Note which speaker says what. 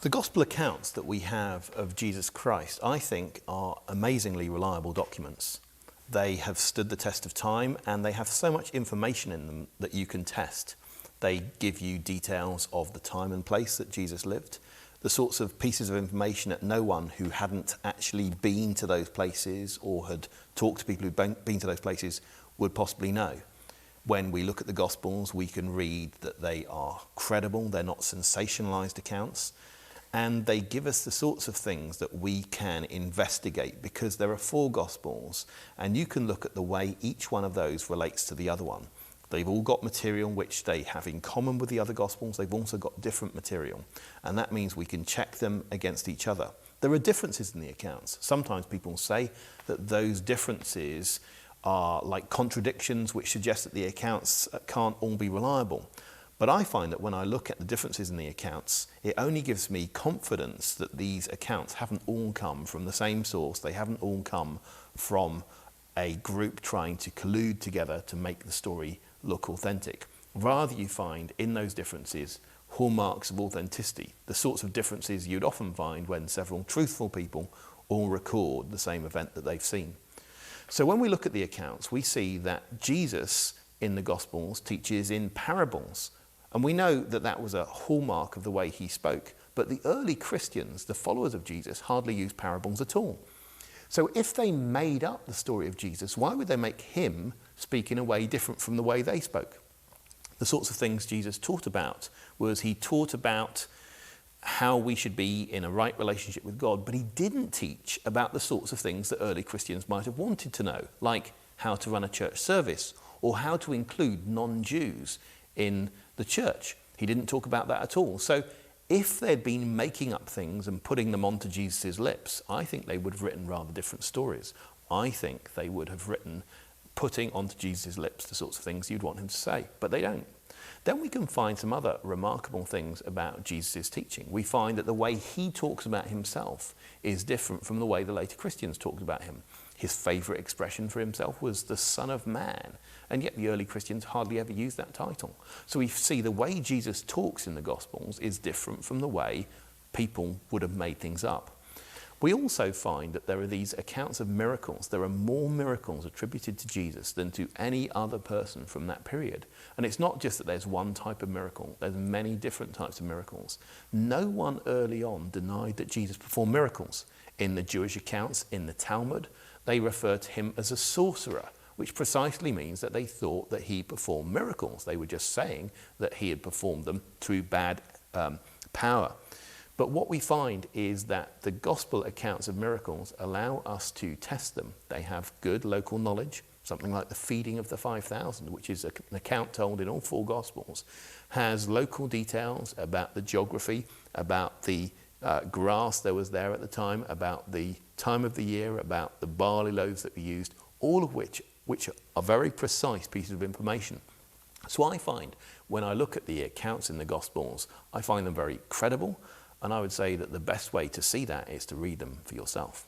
Speaker 1: The gospel accounts that we have of Jesus Christ, I think, are amazingly reliable documents. They have stood the test of time and they have so much information in them that you can test. They give you details of the time and place that Jesus lived, the sorts of pieces of information that no one who hadn't actually been to those places or had talked to people who'd been to those places would possibly know. When we look at the Gospels, we can read that they are credible, they're not sensationalized accounts, and they give us the sorts of things that we can investigate because there are 4 Gospels, and you can look at the way each one of those relates to the other one. They've all got material which they have in common with the other Gospels. They've also got different material, and that means we can check them against each other. There are differences in the accounts. Sometimes people say that those differences are like contradictions which suggest that the accounts can't all be reliable. But I find that when I look at the differences in the accounts, it only gives me confidence that these accounts haven't all come from the same source. They haven't all come from a group trying to collude together to make the story look authentic. Rather, you find in those differences hallmarks of authenticity, the sorts of differences you'd often find when several truthful people all record the same event that they've seen. So when we look at the accounts, we see that Jesus in the Gospels teaches in parables. And we know that that was a hallmark of the way he spoke. But the early Christians, the followers of Jesus, hardly used parables at all. So if they made up the story of Jesus, why would they make him speak in a way different from the way they spoke? The sorts of things Jesus taught about was he taught about how we should be in a right relationship with God, but he didn't teach about the sorts of things that early Christians might have wanted to know, like how to run a church service or how to include non-Jews in the church. He didn't talk about that at all. So if they'd been making up things and putting them onto Jesus' lips, I think they would have written rather different stories. I think they would have written putting onto Jesus' lips the sorts of things you'd want him to say, but they don't. Then we can find some other remarkable things about Jesus' teaching. We find that the way he talks about himself is different from the way the later Christians talked about him. His favourite expression for himself was the Son of Man, and yet the early Christians hardly ever used that title. So we see the way Jesus talks in the Gospels is different from the way people would have made things up. We also find that there are these accounts of miracles. There are more miracles attributed to Jesus than to any other person from that period. And it's not just that there's one type of miracle, there's many different types of miracles. No one early on denied that Jesus performed miracles. In the Jewish accounts, in the Talmud, they refer to him as a sorcerer, which precisely means that they thought that he performed miracles. They were just saying that he had performed them through bad power. But what we find is that the gospel accounts of miracles allow us to test them. They have good local knowledge. Something like the feeding of the 5,000, which is an account told in all 4 Gospels, has local details about the geography, about the grass that was there at the time, about the time of the year, about the barley loaves that were used, all of which are very precise pieces of information. So I find, when I look at the accounts in the Gospels, I find them very credible, and I would say that the best way to see that is to read them for yourself.